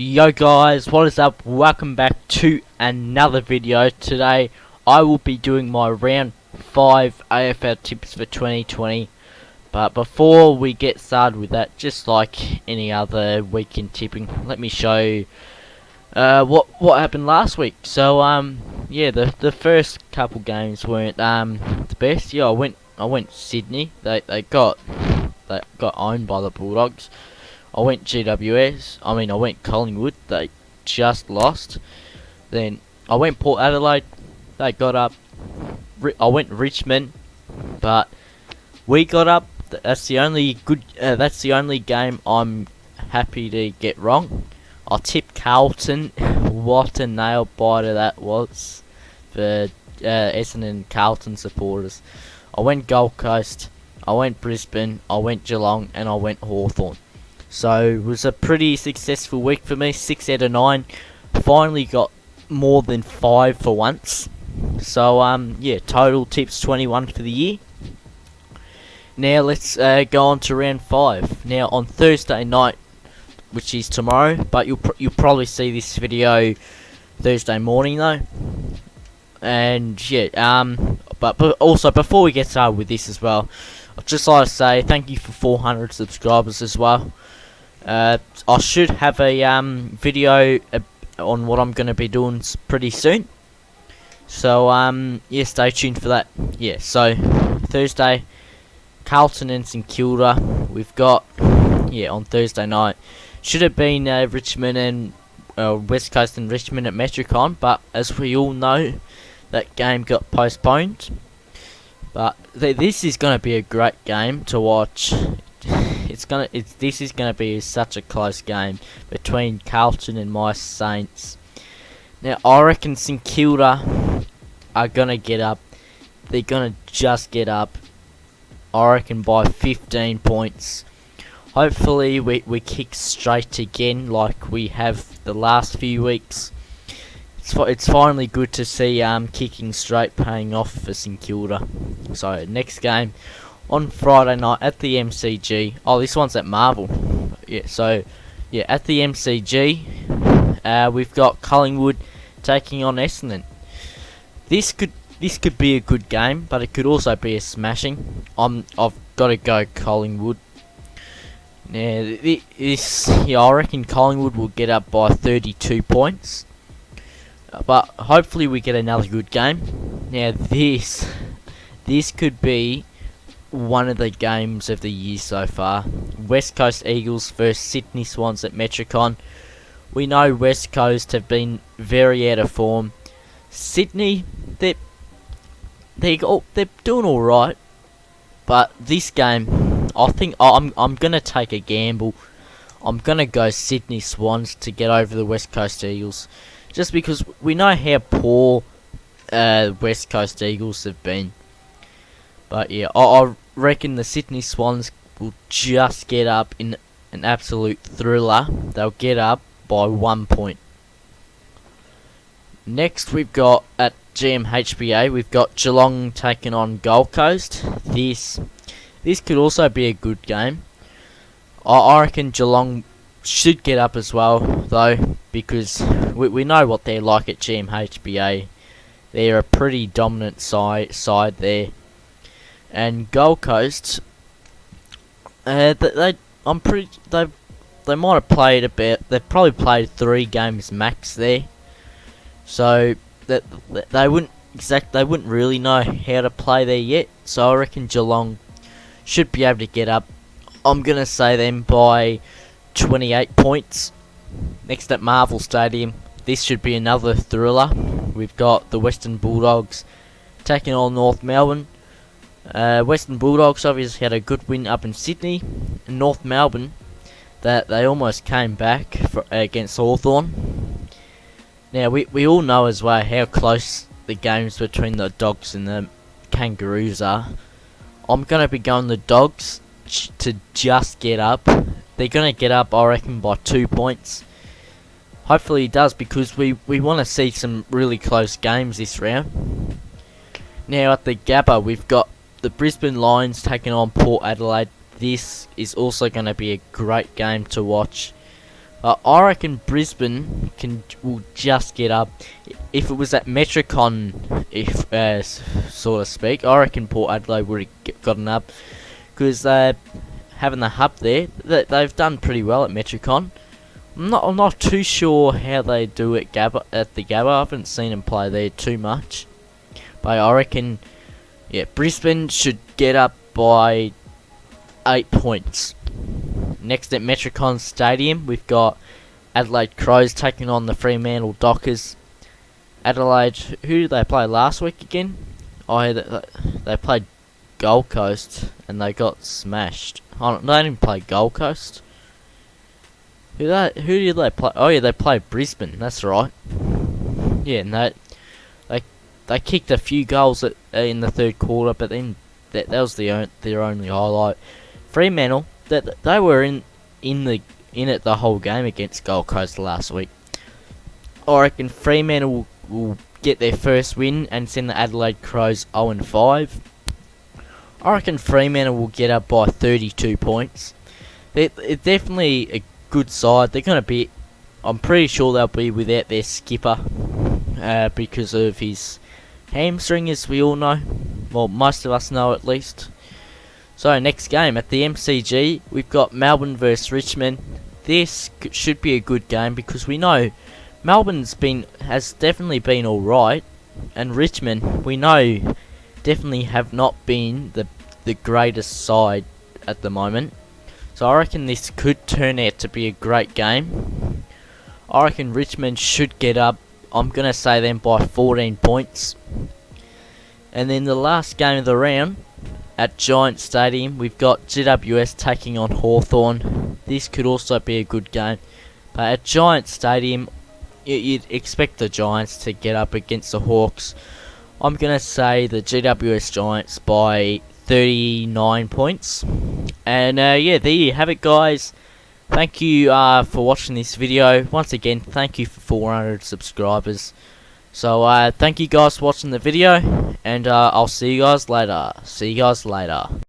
Yo guys, what is up? Welcome back to another video. Today I will be doing my round 5 AFL tips for 2020. But before we get started with that, just like any other weekend tipping, let me show you what happened last week. So yeah, the first couple games weren't the best. Yeah, I went Sydney. They got owned by the Bulldogs. I went GWS, I went Collingwood, they just lost. Then I went Port Adelaide, they got up. I went Richmond, but we got up. That's the only game I'm happy to get wrong. I tipped Carlton. What a nail biter that was for Essendon Carlton supporters. I went Gold Coast, I went Brisbane, I went Geelong, and I went Hawthorn. So it was a pretty successful week for me. 6 out of 9. Finally got more than 5 for once. So yeah, total tips 21 for the year. Now let's go on to round 5. Now on Thursday night, which is tomorrow, but you'll probably see this video Thursday morning though. And yeah, but also before we get started with this as well, I'd just like to say thank you for 400 subscribers as well. I should have a video on what I'm going to be doing pretty soon. So yeah, stay tuned for that. Yeah, so Thursday, Carlton and St Kilda. We've got on Thursday night. Should have been Richmond and West Coast and Richmond at Metricon, but as we all know, that game got postponed. But this is going to be a great game to watch. This is gonna be such a close game between Carlton and my Saints. Now I reckon St Kilda are gonna get up. They're gonna just get up. I reckon by 15 points. Hopefully we kick straight again like we have the last few weeks. It's finally good to see kicking straight paying off for St Kilda. So next game on Friday night at the MCG. Oh, this one's at Marvel. Yeah, so yeah, at the MCG, we've got Collingwood taking on Essendon. This could be a good game, but it could also be a smashing. I've got to go Collingwood. Now I reckon Collingwood will get up by 32 points. But hopefully we get another good game. Now this could be one of the games of the year so far. West Coast Eagles versus Sydney Swans at Metricon. We know West Coast have been very out of form. Sydney, they're doing all right, but this game, I think I'm gonna take a gamble. I'm gonna go Sydney Swans to get over the West Coast Eagles, just because we know how poor West Coast Eagles have been. But yeah, I reckon the Sydney Swans will just get up in an absolute thriller. They'll get up by 1 point. Next we've got at GMHBA, we've got Geelong taking on Gold Coast. This could also be a good game. I reckon Geelong should get up as well though, because we know what they're like at GMHBA. They're a pretty dominant side there. And Gold Coast, they might have played a bit. They've probably played 3 games max there, so that they wouldn't really know how to play there yet. So I reckon Geelong should be able to get up. I'm gonna say them by 28 points. Next at Marvel Stadium, this should be another thriller. We've got the Western Bulldogs taking on North Melbourne. Western Bulldogs obviously had a good win up in Sydney. And North Melbourne, that they almost came back against Hawthorn. Now we all know as well how close the games between the Dogs and the Kangaroos are. I'm gonna be going the Dogs to just get up. They're gonna get up, I reckon, by 2 points. Hopefully it does, because we want to see some really close games this round. Now at the Gabba, we've got the Brisbane Lions taking on Port Adelaide. This is also going to be a great game to watch. I reckon Brisbane will just get up. If it was at Metricon, if so to speak, I reckon Port Adelaide would have gotten up, because having the hub there, they've done pretty well at Metricon. I'm not too sure how they do at the Gabba. I haven't seen them play there too much, but I reckon, yeah, Brisbane should get up by 8 points. Next at Metricon Stadium, we've got Adelaide Crows taking on the Fremantle Dockers. Adelaide, who did they play last week again? Oh, they played Gold Coast and they got smashed. They didn't play Gold Coast. Who did they play? Oh yeah, they played Brisbane. That's right. Yeah, and they kicked a few goals in the third quarter, but then that was their only highlight. Fremantle, they were in it the whole game against Gold Coast last week. I reckon Fremantle will get their first win and send the Adelaide Crows 0-5. I reckon Fremantle will get up by 32 points. They're definitely a good side. They're going to be, I'm pretty sure they'll be without their skipper because of his hamstring, as we all know. Well, most of us know at least. So next game at the MCG, we've got Melbourne versus Richmond. This should be a good game because we know Melbourne's has definitely been alright, and Richmond, we know, definitely have not been the greatest side at the moment. So I reckon this could turn out to be a great game. I reckon Richmond should get up, I'm going to say them, by 14 points. And then the last game of the round, at Giants Stadium, we've got GWS taking on Hawthorn. This could also be a good game. But at Giants Stadium, you'd expect the Giants to get up against the Hawks. I'm going to say the GWS Giants by 39 points. And yeah, there you have it, guys. Thank you for watching this video. Once again, thank you for 400 subscribers. So thank you guys for watching the video, and I'll see you guys later.